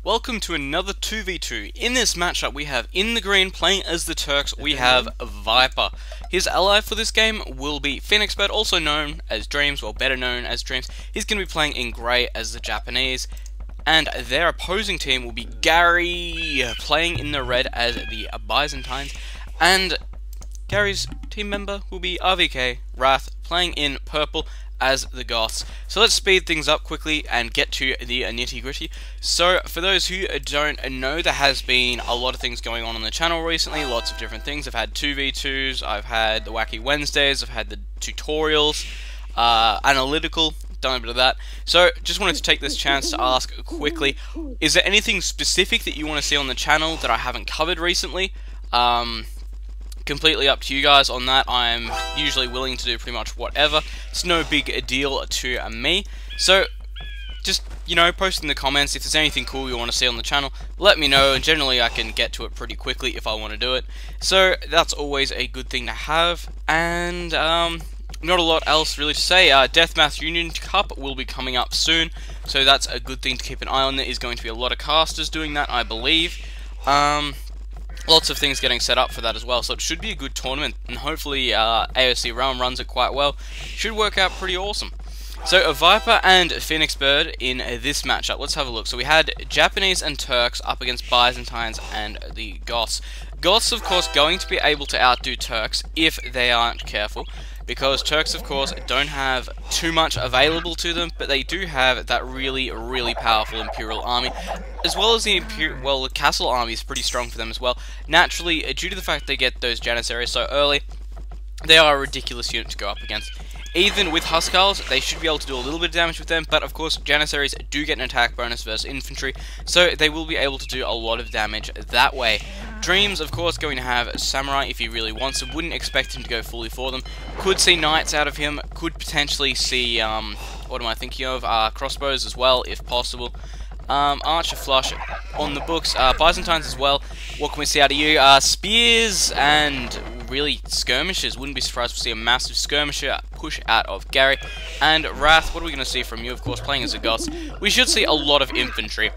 Welcome to another 2v2. In this matchup we have in the green playing as the Turks, we have Viper. His ally for this game will be Phoenixbird, also known as Dreams, well better known as Dreams. He's going to be playing in grey as the Japanese. And their opposing team will be Garyyyyy, playing in the red as the Byzantines. And Gary's team member will be RVK, Wrath, playing in purple as the Goths. So let's speed things up quickly and get to the nitty gritty. So for those who don't know, there has been a lot of things going on the channel recently, lots of different things. I've had 2v2s, I've had the Wacky Wednesdays, I've had the tutorials, analytical, done a bit of that. So just wanted to take this chance to ask quickly, is there anything specific that you want to see on the channel that I haven't covered recently? Completely up to you guys on that. I'm usually willing to do pretty much whatever. It's no big deal to me. So just, you know, post in the comments if there's anything cool you want to see on the channel. Let me know, and generally I can get to it pretty quickly if I want to do it. So that's always a good thing to have. And not a lot else really to say. Deathmatch Union Cup will be coming up soon, so that's a good thing to keep an eye on. There is going to be a lot of casters doing that, I believe. Lots of things getting set up for that as well, so it should be a good tournament, and hopefully AOC Realm runs it quite well. Should work out pretty awesome. So a Viper and Phoenixbird in this matchup. Let's have a look. So we had Japanese and Turks up against Byzantines and the Goths. Goths, of course, going to be able to outdo Turks if they aren't careful, because Turks, of course, don't have too much available to them, but they do have that really, really powerful Imperial army, as well as the the Castle army is pretty strong for them as well. Naturally, due to the fact they get those Janissaries so early, they are a ridiculous unit to go up against. Even with Huskars, they should be able to do a little bit of damage with them, but of course, Janissaries do get an attack bonus versus infantry, so they will be able to do a lot of damage that way. Dreams, of course, going to have Samurai if he really wants to. Wouldn't expect him to go fully for them. Could see Knights out of him. Could potentially see, what am I thinking of? Crossbows as well, if possible. Archer Flush on the books. Byzantines as well. What can we see out of you? Spears and really skirmishes. Wouldn't be surprised to see a massive skirmisher push out of Gary. And Wrath, what are we going to see from you? Of course, playing as a Goths. We should see a lot of infantry.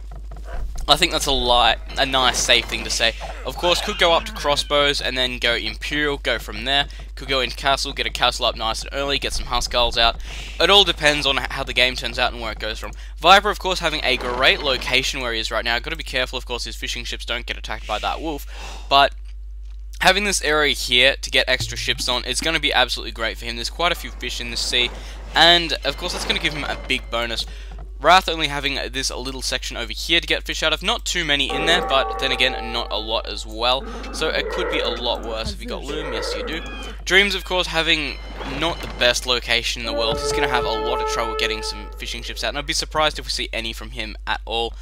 I think that's a nice, safe thing to say. Of course, could go up to crossbows and then go Imperial, go from there. Could go into Castle, get a Castle up nice and early, get some Huskars out. It all depends on how the game turns out and where it goes from. Viper, of course, having a great location where he is right now. Got to be careful, of course, his fishing ships don't get attacked by that wolf. But having this area here to get extra ships on, it's going to be absolutely great for him. There's quite a few fish in the sea, and of course, that's going to give him a big bonus. Wrath only having this little section over here to get fish out of. Not too many in there, but then again, not a lot as well. So it could be a lot worse if you got Loom. Yes, you do. Dreams, of course, having not the best location in the world. He's going to have a lot of trouble getting some fishing ships out, and I'd be surprised if we see any from him at all.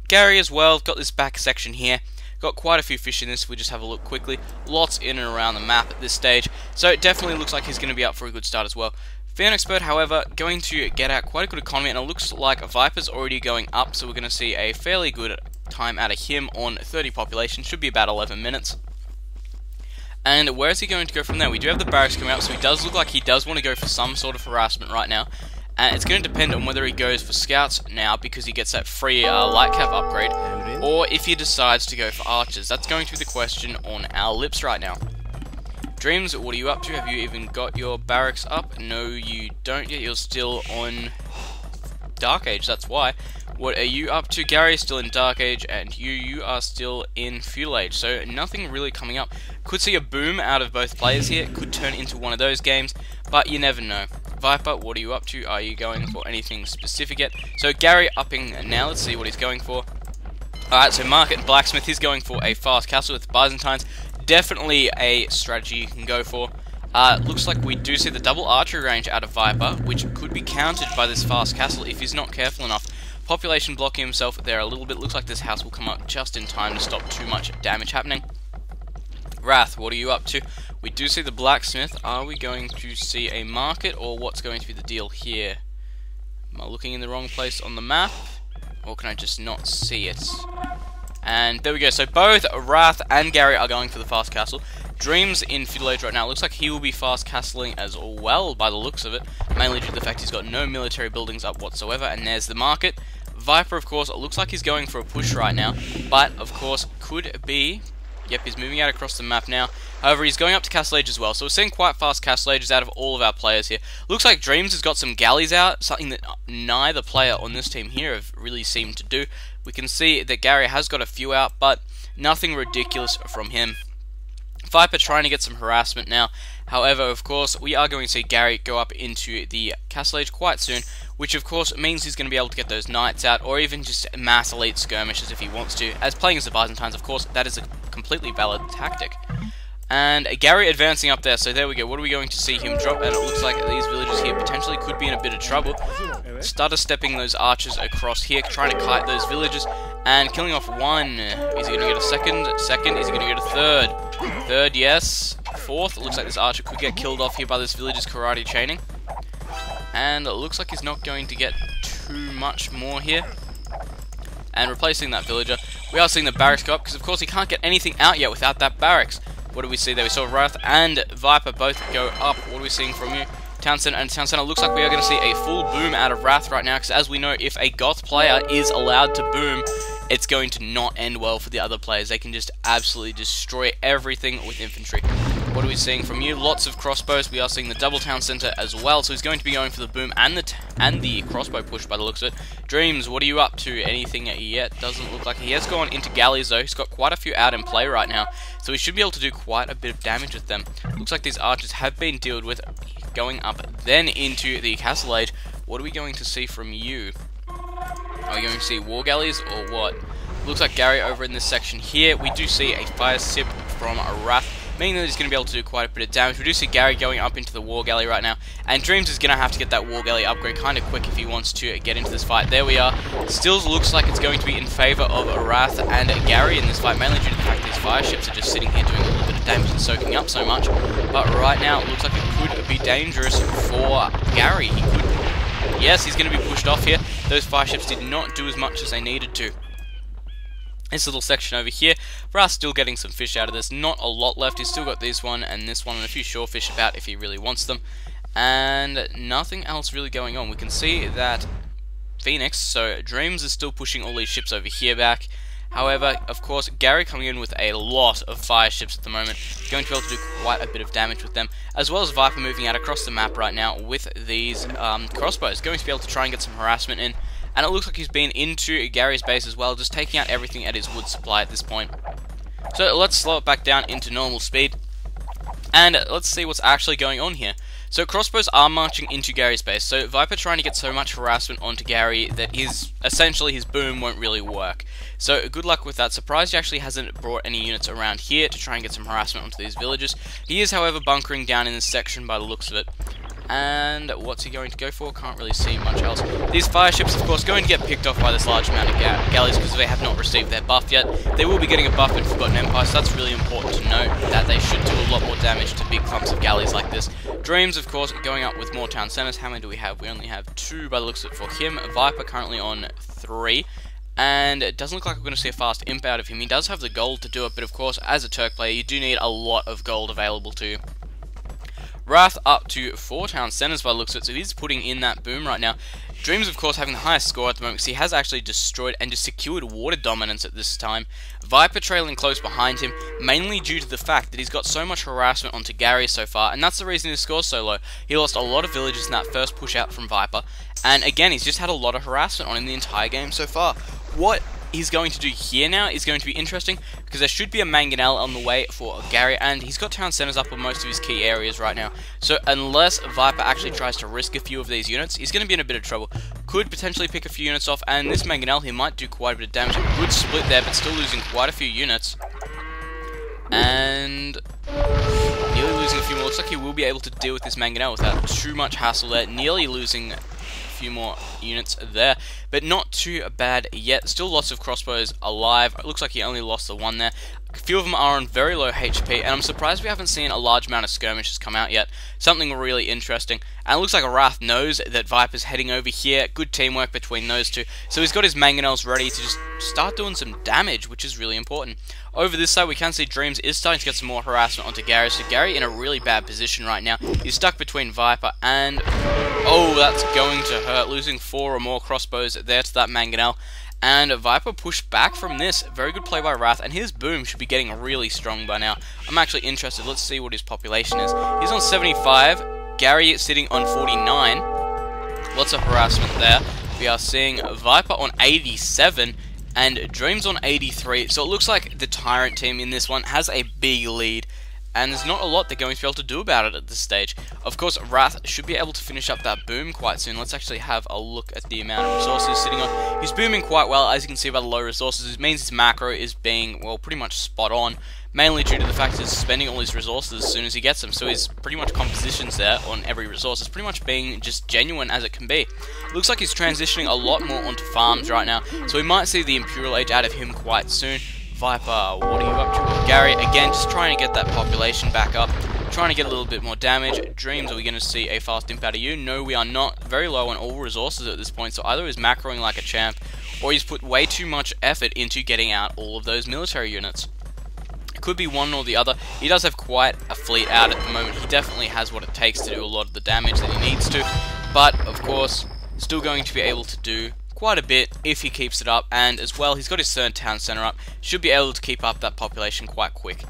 Gary as well, got this back section here. Got quite a few fish in this, we just have a look quickly. Lots in and around the map at this stage. So it definitely looks like he's going to be up for a good start as well. Phoenixbird, however, going to get out quite a good economy, and it looks like Viper's already going up, so we're going to see a fairly good time out of him on 30 population, should be about 11 minutes. And where is he going to go from there? We do have the barracks coming up, so he does look like he does want to go for some sort of harassment right now. And it's going to depend on whether he goes for scouts now, because he gets that free light cap upgrade, or if he decides to go for archers. That's going to be the question on our lips right now. Dreams, what are you up to? Have you even got your barracks up? No, you don't yet. You're still on Dark Age, that's why. What are you up to? Gary is still in Dark Age, and you are still in Feudal Age. So nothing really coming up. Could see a boom out of both players here. Could turn into one of those games, but you never know. Viper, what are you up to? Are you going for anything specific yet? So Gary upping now. Let's see what he's going for. Alright, so Market and Blacksmith, he's going for a fast castle with Byzantines. Definitely a strategy you can go for. Looks like we do see the double archery range out of Viper, which could be countered by this fast castle if he's not careful enough. Population blocking himself there a little bit. Looks like this house will come up just in time to stop too much damage happening. Wrath, what are you up to? We do see the blacksmith. Are we going to see a market, or what's going to be the deal here? Am I looking in the wrong place on the map, or can I just not see it? And there we go, so both Wrath and Gary are going for the fast castle. Dreams in Feudal Age right now. Looks like he will be fast castling as well, by the looks of it. Mainly due to the fact he's got no military buildings up whatsoever. And there's the market. Viper, of course, it looks like he's going for a push right now, but, of course, could be... Yep, he's moving out across the map now. However, he's going up to Castle Age as well, so we're seeing quite fast Castle Ages out of all of our players here. Looks like Dreams has got some galleys out, something that neither player on this team here have really seemed to do. We can see that Garyyy has got a few out, but nothing ridiculous from him. Viper trying to get some harassment now. However, of course, we are going to see Garyyy go up into the Castle Age quite soon, which of course means he's going to be able to get those knights out, or even just mass elite skirmishes if he wants to. As playing as the Byzantines, of course, that is a completely valid tactic. And Garyyy advancing up there, so there we go. What are we going to see him drop? And it looks like these villages here potentially could be in a bit of trouble. Stutter stepping those archers across here, trying to kite those villages, and killing off one. Is he going to get a second? Second. Is he going to get a third? Third, yes. Fourth. It looks like this archer could get killed off here by this village's karate chaining. And it looks like he's not going to get too much more here. And replacing that villager, we are seeing the barracks go up, because of course he can't get anything out yet without that barracks. What do we see there? We saw Wrath and Viper both go up. What are we seeing from you? Town Center and Town Center. Looks like we are going to see a full boom out of Wrath right now, because as we know, if a Goth player is allowed to boom, it's going to not end well for the other players. They can just absolutely destroy everything with infantry. What are we seeing from you? Lots of crossbows. We are seeing the double Town Center as well, so he's going to be going for the boom and the crossbow push by the looks of it. Dreams, what are you up to? Anything yet? Doesn't look like he has gone into galleys though. He's got quite a few out in play right now, so he should be able to do quite a bit of damage with them. Looks like these archers have been dealt with, going up then into the Castle Age. What are we going to see from you? Are we going to see war galleys or what? Looks like Garyyy over in this section here. We do see a fire sip from Wrath, meaning that he's going to be able to do quite a bit of damage. We do see Garyyy going up into the war galley right now, and Dreams is going to have to get that war galley upgrade kind of quick if he wants to get into this fight. There we are. Still looks like it's going to be in favour of Wrath and Garyyy in this fight, mainly due to the fact these fire ships are just sitting here doing a little bit of damage and soaking up so much. But right now, it looks like it could be dangerous for Garyyy. He could... Yes, he's going to be pushed off here. Those fire ships did not do as much as they needed to. This little section over here, Wrath's still getting some fish out of this. Not a lot left. He's still got this one and a few shore fish about if he really wants them. And nothing else really going on. We can see that Phoenix, so Dreams is still pushing all these ships over here back. However, of course, Garyyy coming in with a lot of fire ships at the moment, going to be able to do quite a bit of damage with them, as well as Viper moving out across the map right now with these crossbows, going to be able to try and get some harassment in. And it looks like he's been into Garry's base as well, just taking out everything at his wood supply at this point. So let's slow it back down into normal speed, and let's see what's actually going on here. So crossbows are marching into Garry's base, so Viper trying to get so much harassment onto Garyyy that essentially his boom won't really work. So good luck with that. Surprised he actually hasn't brought any units around here to try and get some harassment onto these villages. He is, however, bunkering down in this section by the looks of it. And what's he going to go for? Can't really see much else. These fire ships, of course, going to get picked off by this large amount of galleys because they have not received their buff yet. They will be getting a buff in Forgotten Empire, so that's really important to note, that they should do a lot more damage to big clumps of galleys like this. Dreams, of course, going up with more town centers. How many do we have? We only have 2 by the looks of it for him. Viper currently on 3. And it doesn't look like we're going to see a fast imp out of him. He does have the gold to do it, but of course, as a Turk player, you do need a lot of gold available to you. Wrath up to 4 town centers by the looks of it, so he's putting in that boom right now. Dreams, of course, having the highest score at the moment, because he has actually destroyed and just secured water dominance at this time. Viper trailing close behind him, mainly due to the fact that he's got so much harassment onto Garyyy so far, and that's the reason his score's so low. He lost a lot of villages in that first push out from Viper, and again, he's just had a lot of harassment on him the entire game so far. What he's going to do here now is going to be interesting, because there should be a mangonel on the way for Garyyy, and he's got town centers up on most of his key areas right now. So unless Viper actually tries to risk a few of these units, he's going to be in a bit of trouble. Could potentially pick a few units off, and this mangonel, he might do quite a bit of damage. A good split there, but still losing quite a few units. And nearly losing a few more. Looks like he will be able to deal with this mangonel without too much hassle there. Nearly losing few more units there, but not too bad yet. Still lots of crossbows alive. It looks like he only lost the one there. A few of them are on very low HP, and I'm surprised we haven't seen a large amount of skirmishes come out yet. Something really interesting. And it looks like Wrath knows that Viper's heading over here. Good teamwork between those two. So he's got his mangonels ready to just start doing some damage, which is really important. Over this side, we can see Dreams is starting to get some more harassment onto Garyyy. So Garyyy in a really bad position right now. He's stuck between Viper and... oh, that's going to hurt. Losing 4 or more crossbows there to that mangonel. And Viper pushed back from this. Very good play by Wrath, and his boom should be getting really strong by now. I'm actually interested. Let's see what his population is. He's on 75. Garyyy sitting on 49. Lots of harassment there. We are seeing Viper on 87 and Dreams on 83. So it looks like the Tyrant team in this one has a big lead. And there's not a lot they're going to be able to do about it at this stage. Of course, Wrath should be able to finish up that boom quite soon. Let's actually have a look at the amount of resources sitting on. He's booming quite well, as you can see by the low resources. It means his macro is being, well, pretty much spot on. Mainly due to the fact that he's spending all his resources as soon as he gets them. So his pretty much compositions there on every resource is pretty much being just genuine as it can be. Looks like he's transitioning a lot more onto farms right now. So we might see the Imperial Age out of him quite soon. Viper, what are you up to? Garyyy, again, just trying to get that population back up. Trying to get a little bit more damage. Dreams, are we going to see a fast imp out of you? No, we are not. Very low on all resources at this point, so either he's macroing like a champ, or he's put way too much effort into getting out all of those military units. It could be one or the other. He does have quite a fleet out at the moment. He definitely has what it takes to do a lot of the damage that he needs to, but, of course, still going to be able to do quite a bit if he keeps it up, and as well, he's got his third town center up. Should be able to keep up that population quite quick.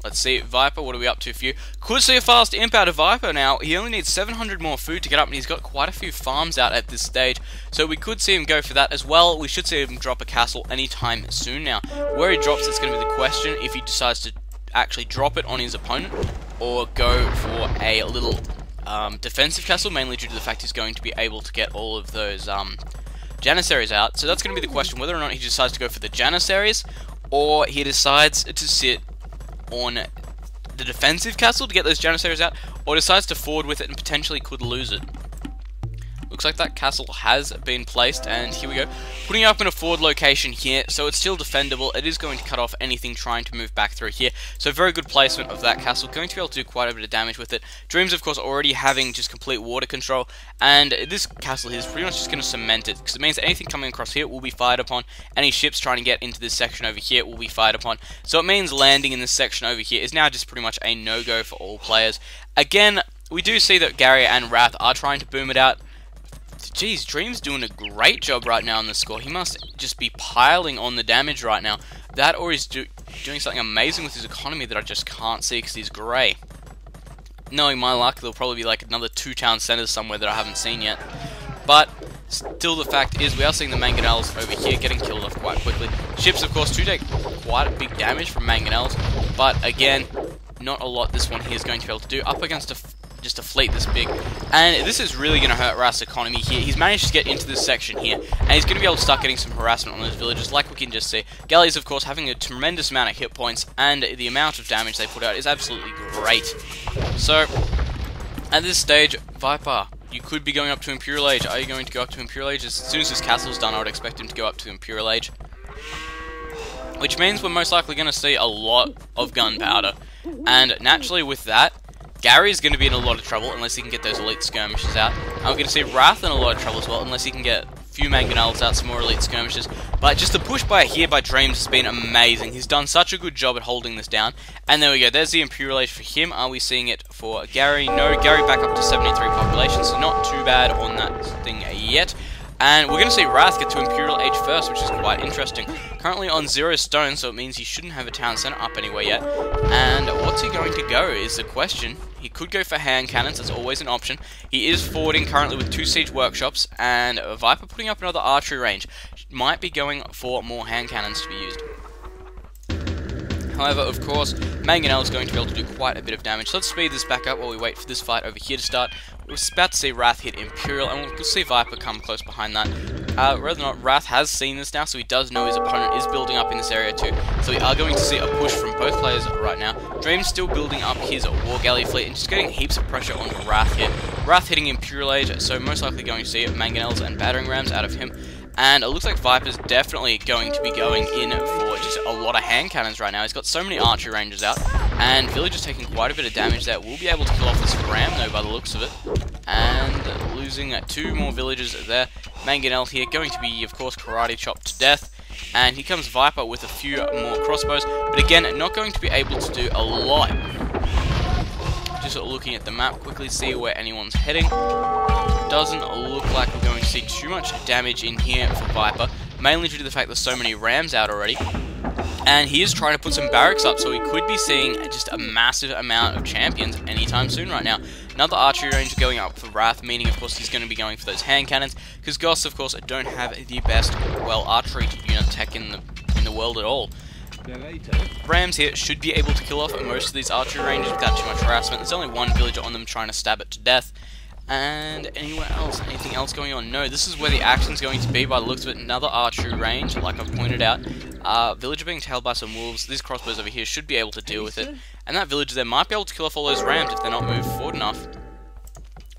Let's see, Viper, what are we up to for you? Could see a fast imp out of Viper now. He only needs 700 more food to get up, and he's got quite a few farms out at this stage. So we could see him go for that as well. We should see him drop a castle anytime soon now. Where he drops, it's going to be the question. If he decides to actually drop it on his opponent, or go for a little defensive castle, mainly due to the fact he's going to be able to get all of those Janissaries out. So that's going to be the question, whether or not he decides to go for the Janissaries, or he decides to sit on the defensive castle to get those Janissaries out, or decides to forward with it and potentially could lose it. Looks like that castle has been placed, and here we go. Putting it up in a forward location here, so it's still defendable. It is going to cut off anything trying to move back through here. So very good placement of that castle. Going to be able to do quite a bit of damage with it. Dreams, of course, already having just complete water control, and this castle here is pretty much just going to cement it, because it means that anything coming across here will be fired upon. Any ships trying to get into this section over here will be fired upon. So it means landing in this section over here is now just pretty much a no-go for all players. Again, we do see that Garyyy and Wrath are trying to boom it out. Geez, Dream's doing a great job right now on the score. He must just be piling on the damage right now. That, or he's doing something amazing with his economy that I just can't see because he's grey. Knowing my luck, there'll probably be like another 2 town centers somewhere that I haven't seen yet. But still, the fact is we are seeing the mangonels over here getting killed off quite quickly. Ships, of course, do take quite a big damage from mangonels, but again, not a lot this one here is going to be able to do up against just a fleet this big. And this is really going to hurt Wrath's economy here. He's managed to get into this section here, and he's going to be able to start getting some harassment on those villages, like we can just see. Garyy's, of course, having a tremendous amount of hit points, and the amount of damage they put out is absolutely great. So, at this stage, Viper, you could be going up to Imperial Age. Are you going to go up to Imperial Age? As soon as this castle's done, I would expect him to go up to Imperial Age. Which means we're most likely going to see a lot of gunpowder. And naturally with that, Garyy's going to be in a lot of trouble unless he can get those elite skirmishes out. And we're going to see Wrath in a lot of trouble as well unless he can get a few mangonels out, some more elite skirmishes. But just the push by here by Dreams has been amazing. He's done such a good job at holding this down. And there we go. There's the Imperial Age for him. Are we seeing it for Garyyy? No, Garyyy back up to 73 population, so not too bad on that thing yet. And we're going to see Wrath get to Imperial Age first, which is quite interesting. Currently on 0 stone, so it means he shouldn't have a town center up anywhere yet. And what's he going to go is the question. He could go for hand cannons, that's always an option. He is forwarding currently with 2 siege workshops, and Viper putting up another archery range. Might be going for more hand cannons to be used. However, of course, Mangonel is going to be able to do quite a bit of damage. So let's speed this back up while we wait for this fight over here to start. We're about to see Wrath hit Imperial, and we'll see Viper come close behind that. Rather than not, Wrath has seen this now, so he does know his opponent is building up in this area too. So we are going to see a push from both players right now. Dream's still building up his War Galley fleet and just getting heaps of pressure on Wrath here. Wrath hitting Imperial Age, so most likely going to see Mangonels and Battering Rams out of him. And it looks like Viper's definitely going to be going in for just a lot of hand cannons right now. He's got so many archery ranges out, and Village is taking quite a bit of damage there. We'll be able to kill off this Ram though by the looks of it. And losing 2 more villagers there. Mangonel here going to be, of course, karate chopped to death. And here comes Viper with a few more crossbows, but again, not going to be able to do a lot. Just looking at the map, quickly see where anyone's heading. Doesn't look like we're going to see too much damage in here for Viper, mainly due to the fact there's so many Rams out already. And he is trying to put some barracks up, so we could be seeing just a massive amount of champions anytime soon right now. Another archery range going up for Wrath, meaning of course he's going to be going for those hand cannons, because Goths of course don't have the best, well, archery unit tech in the world at all. Rams here should be able to kill off most of these archery ranges without too much harassment. There's only one villager on them trying to stab it to death. And anywhere else? Anything else going on? No, this is where the action's going to be by the looks of it. Another archery range, like I've pointed out. Villager being tailed by some wolves. These crossbows over here should be able to deal with it. And that villager there might be able to kill off all those Rams if they're not moved forward enough.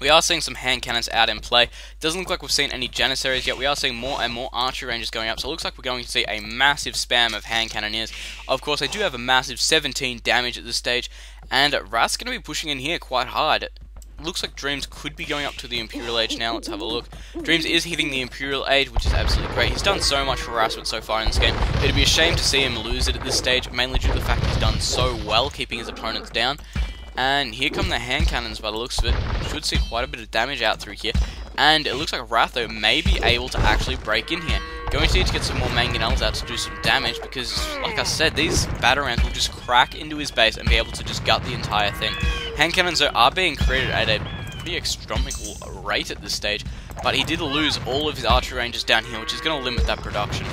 We are seeing some hand cannons out in play. Doesn't look like we've seen any Janissaries yet. We are seeing more and more archery ranges going up, so it looks like we're going to see a massive spam of hand cannoneers. Of course, they do have a massive 17 damage at this stage, and Wrath's going to be pushing in here quite hard. Looks like Dreams could be going up to the Imperial Age now. Let's have a look. Dreams is hitting the Imperial Age, which is absolutely great. He's done so much harassment so far in this game. It'd be a shame to see him lose it at this stage, mainly due to the fact he's done so well keeping his opponents down. And here come the hand cannons by the looks of it. Should see quite a bit of damage out through here. And it looks like Wrath, though, may be able to actually break in here. Going to need to get some more Mangonels out to do some damage, because, like I said, these Batterants will just crack into his base and be able to just gut the entire thing. Hand cannons, though, are being created at a pretty astronomical rate at this stage, but he did lose all of his archery ranges down here, which is going to limit that production.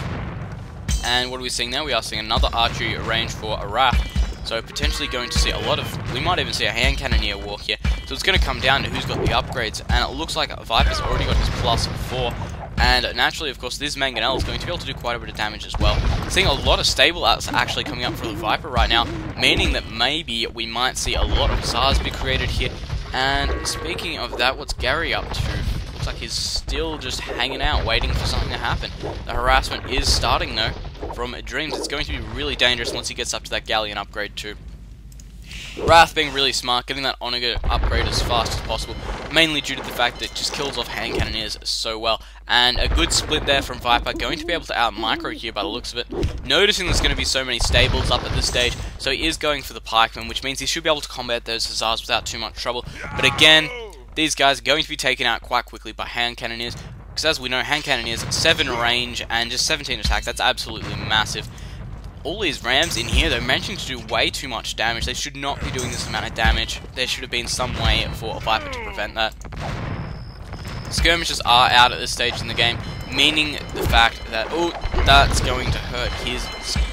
And what are we seeing now? We are seeing another archery range for a Wrath. So potentially going to see a lot of, we might even see a hand cannoneer walk here. So it's going to come down to who's got the upgrades, and it looks like Viper's already got his +4. And naturally, of course, this Mangonel is going to be able to do quite a bit of damage as well. Seeing a lot of stable outs actually coming up for the Viper right now, meaning that maybe we might see a lot of SARs be created here. And speaking of that, what's Garyyyyy up to? Looks like he's still just hanging out, waiting for something to happen. The harassment is starting, though, from Dreams. It's going to be really dangerous once he gets up to that Galleon upgrade, too. Wrath being really smart, getting that Onager upgrade as fast as possible, mainly due to the fact that it just kills off hand cannoneers so well. And a good split there from Viper, going to be able to out-micro here by the looks of it. Noticing there's going to be so many stables up at this stage, so he is going for the pikemen, which means he should be able to combat those hussars without too much trouble. But again, these guys are going to be taken out quite quickly by hand cannoneers, because as we know, hand cannoneers, 7 range and just 17 attack, that's absolutely massive. All these Rams in here, they're managing to do way too much damage. They should not be doing this amount of damage. There should have been some way for a Viper to prevent that. Skirmishes are out at this stage in the game, meaning the fact that, oh, that's going to hurt his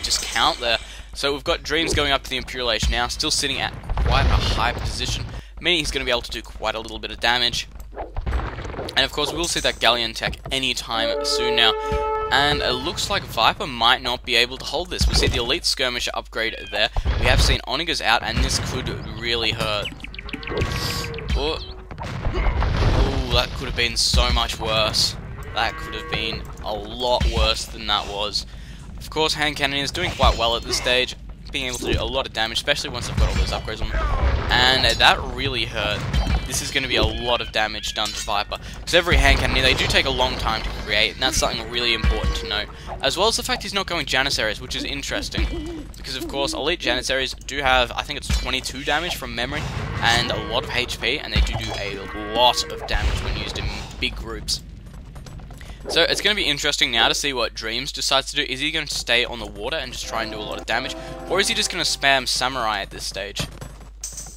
just count there. So we've got Dreams going up to the Imperial Age now, still sitting at quite a high position, meaning he's going to be able to do quite a little bit of damage. And of course, we'll see that Galleon tech anytime soon now. And it looks like Viper might not be able to hold this. We see the Elite Skirmisher upgrade there. We have seen Onagers out, and this could really hurt. Oh, that could have been so much worse. That could have been a lot worse than that was. Of course, hand cannon is doing quite well at this stage, being able to do a lot of damage, especially once they've got all those upgrades on them. And that really hurt. This is going to be a lot of damage done to Viper, because every hand cannon, they do take a long time to create, and that's something really important to note. As well as the fact he's not going Janissaries, which is interesting, because of course Elite Janissaries do have, I think it's 22 damage from memory, and a lot of HP, and they do a lot of damage when used in big groups. So it's going to be interesting now to see what Dreams decides to do. Is he going to stay on the water and just try and do a lot of damage, or is he just going to spam Samurai at this stage?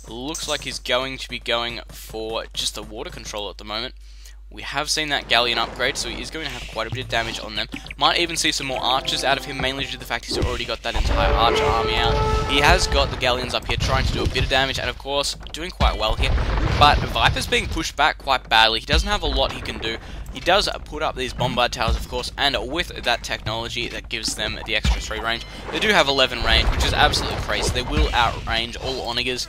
Looks like he's going to be going for just the water control at the moment. We have seen that Galleon upgrade, so he is going to have quite a bit of damage on them. Might even see some more archers out of him, mainly due to the fact he's already got that entire archer army out. He has got the Galleons up here trying to do a bit of damage, and of course, doing quite well here. But Viper's being pushed back quite badly. He doesn't have a lot he can do. He does put up these bombard towers, of course, and with that technology that gives them the extra 3 range, they do have 11 range, which is absolutely crazy. They will outrange all Onagers.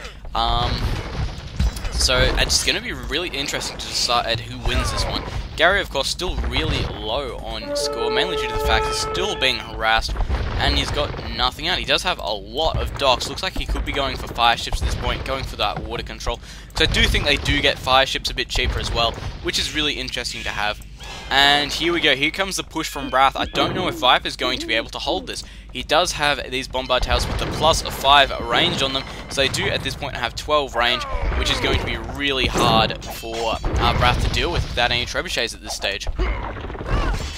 So it's going to be really interesting to decide who wins this one. Garyyyyy, of course, still really low on score, mainly due to the fact he's still being harassed, and he's got nothing out. He does have a lot of docks. Looks like he could be going for fire ships at this point, going for that water control. So I do think they do get fire ships a bit cheaper as well, which is really interesting to have. And here we go, here comes the push from Wrath. I don't know if Viper is going to be able to hold this. He does have these bombard towers with the plus of 5 range on them, so they do at this point have 12 range, which is going to be really hard for Wrath to deal with without any trebuchets at this stage.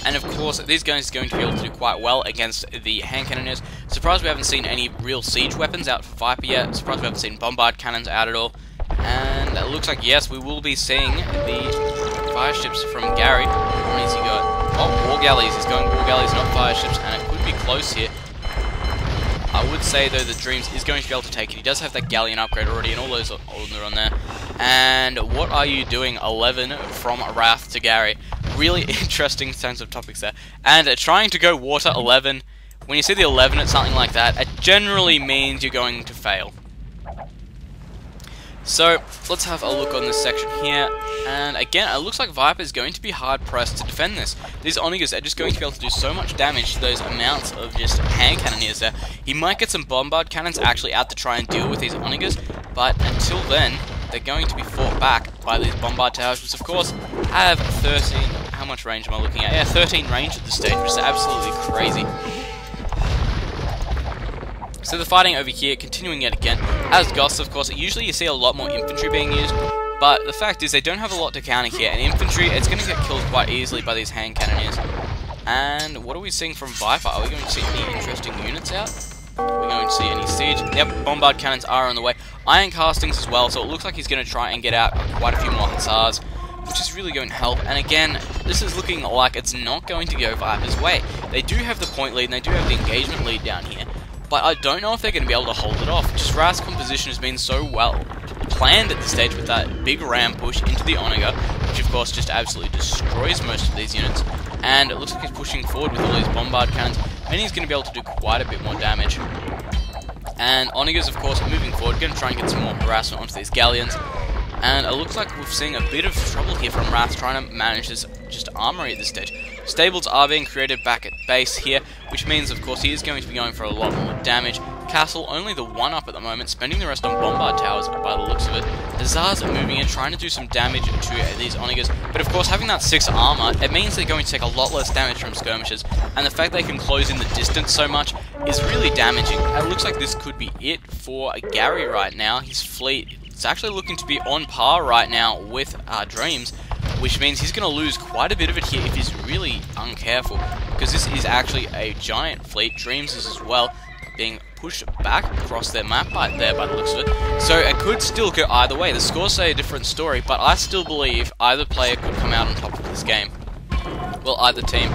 And of course, these guys are going to be able to do quite well against the hand cannoneers. Surprised we haven't seen any real siege weapons out for Viper yet. Surprised we haven't seen bombard cannons out at all. And it looks like, yes, we will be seeing the fire ships from Garyyyyy. How many has he got? Oh, war galleys. He's going war galleys, not fire ships, and it could be close here. I would say, though, that Dreams is going to be able to take it. He does have that galleon upgrade already, and all those are on there. And what are you doing? 11 from Wrath to Garyyyyy. Really interesting sense of topics there. And trying to go water 11. When you see the 11 at something like that, it generally means you're going to fail. So, let's have a look on this section here, and again, it looks like Viper is going to be hard-pressed to defend this. These Onagers are just going to be able to do so much damage to those amounts of just hand cannoneers there. He might get some bombard cannons actually out to try and deal with these Onagers, but until then, they're going to be fought back by these bombard towers, which of course have 13, how much range am I looking at? Yeah, 13 range at this stage, which is absolutely crazy. So the fighting over here, continuing yet again, as Goths, of course, usually you see a lot more infantry being used, but the fact is they don't have a lot to counter here, and infantry, it's going to get killed quite easily by these hand cannoneers. And what are we seeing from Viper? Are we going to see any interesting units out? Are we going to see any siege? Yep, bombard cannons are on the way. Iron castings as well, so it looks like he's going to try and get out quite a few more hussars, which is really going to help. And again, this is looking like it's not going to go Viper's way. They do have the point lead, and they do have the engagement lead down here, but I don't know if they're going to be able to hold it off. Just Wrath's composition has been so well planned at this stage with that big ram push into the Onager, which of course just absolutely destroys most of these units. And it looks like he's pushing forward with all these bombard cannons, and he's going to be able to do quite a bit more damage. And Onagers, of course, moving forward, going to try and get some more harassment onto these galleons. And it looks like we're seeing a bit of trouble here from Wrath trying to manage this just armory at this stage. Stables are being created back at base here, which means, of course, he is going to be going for a lot more damage. Castle, only the 1-up at the moment, spending the rest on bombard towers by the looks of it. Hussars are moving in, trying to do some damage to these Onagers, but of course, having that 6 armor, it means they're going to take a lot less damage from skirmishes, and the fact they can close in the distance so much is really damaging. It looks like this could be it for Garyyyyy right now. His fleet, it's actually looking to be on par right now with Dreams, which means he's going to lose quite a bit of it here if he's really uncareful, because this is actually a giant fleet. Dreams is as well being pushed back across their map by the looks of it. So it could still go either way. The scores say a different story, but I still believe either player could come out on top of this game. Well, either team.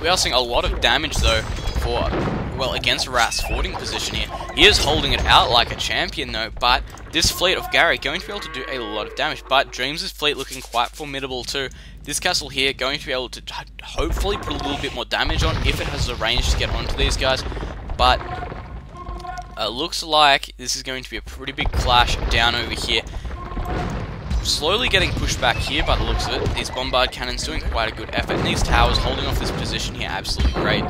We are seeing a lot of damage though for, well, against Wrath's forwarding position here. He is holding it out like a champion though, but this fleet of Garyyyyy going to be able to do a lot of damage. But Dreams' fleet looking quite formidable too. This castle here going to be able to hopefully put a little bit more damage on if it has the range to get onto these guys. But looks like this is going to be a pretty big clash down over here. Slowly getting pushed back here by the looks of it. These bombard cannons doing quite a good effort, and these towers holding off this position here absolutely great.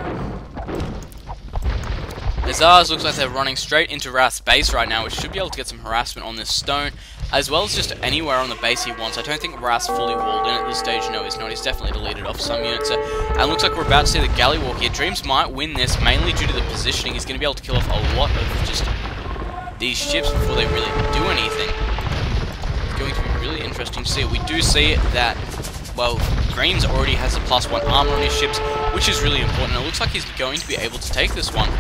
Hussars looks like they're running straight into Wrath's base right now, which should be able to get some harassment on this stone, as well as just anywhere on the base he wants. I don't think Wrath's fully walled in at this stage. No, he's not. He's definitely deleted off some units. And looks like we're about to see the galley walk here. Dreams might win this, mainly due to the positioning. He's going to be able to kill off a lot of just these ships before they really do anything. It's going to be really interesting to see. We do see that, well, Dreams already has a +1 armor on his ships, which is really important. It looks like he's going to be able to take this one.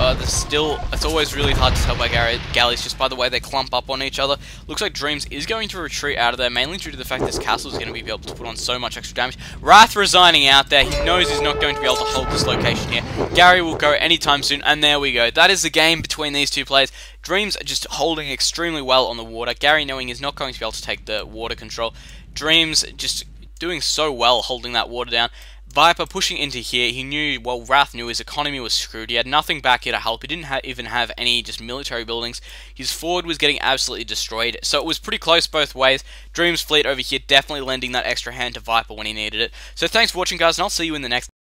It's always really hard to tell by galleys just by the way they clump up on each other. Looks like Dreams is going to retreat out of there, mainly due to the fact this castle is going to be able to put on so much extra damage. Wrath resigning out there. He knows he's not going to be able to hold this location here. Garyyyyy will go anytime soon, and there we go. That is the game between these two players. Dreams just holding extremely well on the water. Garyyyyy knowing he's not going to be able to take the water control. Dreams just doing so well holding that water down. Viper pushing into here, he knew, well, Wrath knew his economy was screwed. He had nothing back here to help. He didn't even have any just military buildings. His forward was getting absolutely destroyed. So it was pretty close both ways. Dream's fleet over here definitely lending that extra hand to Viper when he needed it. So thanks for watching, guys, and I'll see you in the next